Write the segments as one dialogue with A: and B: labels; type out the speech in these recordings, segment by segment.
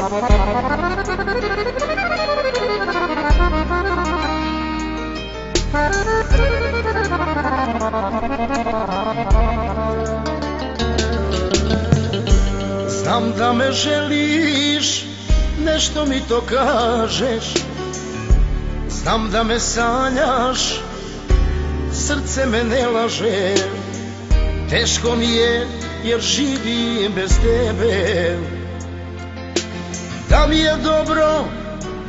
A: Znam da me želiš, nešto mi to kažeš. Znam da me sanjaš, srce me ne laže. Teško mi je jer živim bez tebe. Da mi je dobro,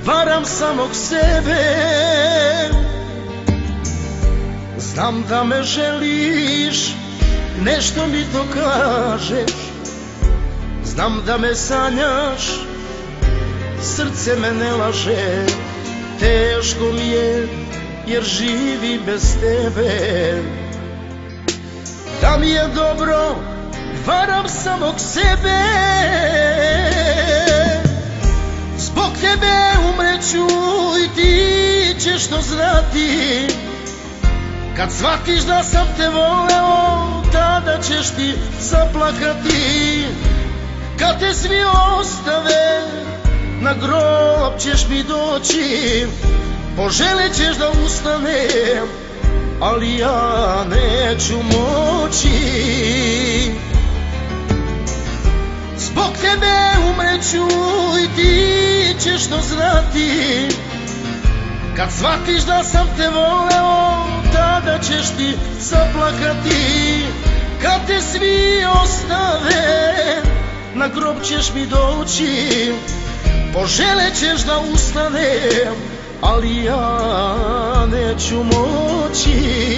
A: varam samog sebe. Znam da me želiš, nešto mi to kažeš. Znam da me sanjaš, srce me ne laže. Teško mi je jer živim bez tebe. Da mi je dobro, varam samog sebe. Zbog tebe umreću i ti ćeš to znati. Kad shvatiš da sam te voleo, tada ćeš ti zaplakati. Kad te svi ostave, na grob ćeš mi doći. Poželit ćeš da ustanem, ali ja neću moći. Zbog tebe umreću i ti ćeš to znati. Kad shvatiš da sam te voleo, tada ćeš ti zaplakati. Kad te svi ostave, na grob ćeš mi doći. Poželit ćeš da ustanem, ali ja neću moći.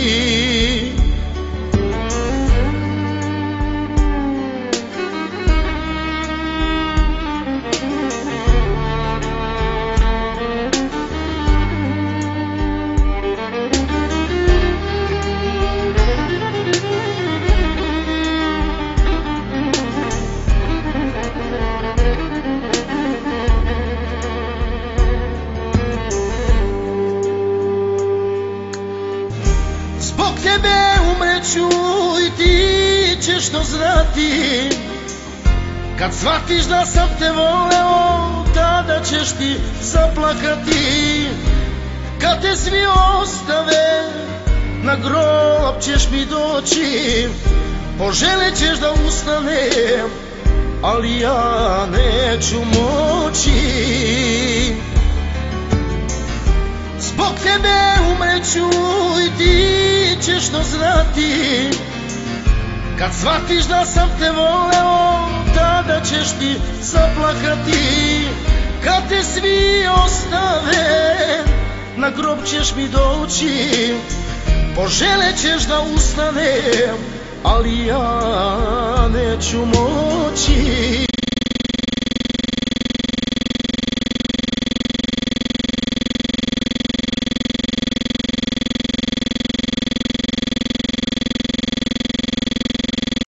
A: Zbog tebe umreću i ti ćeš to znati. Kad shvatiš da sam te voleo, tada ćeš ti zaplakati. Kad te svi ostave, na grob ćeš mi doći. Poželit ćeš da ustanem, ali ja neću moći. Zbog tebe umreću i ti ćeš to znati. Kad shvatiš da sam te voleo, tada ćeš ti zaplakati. Kad te svi ostave, na grob ćeš mi doći. Poželit ćeš da ustanem, ali ja neću moći.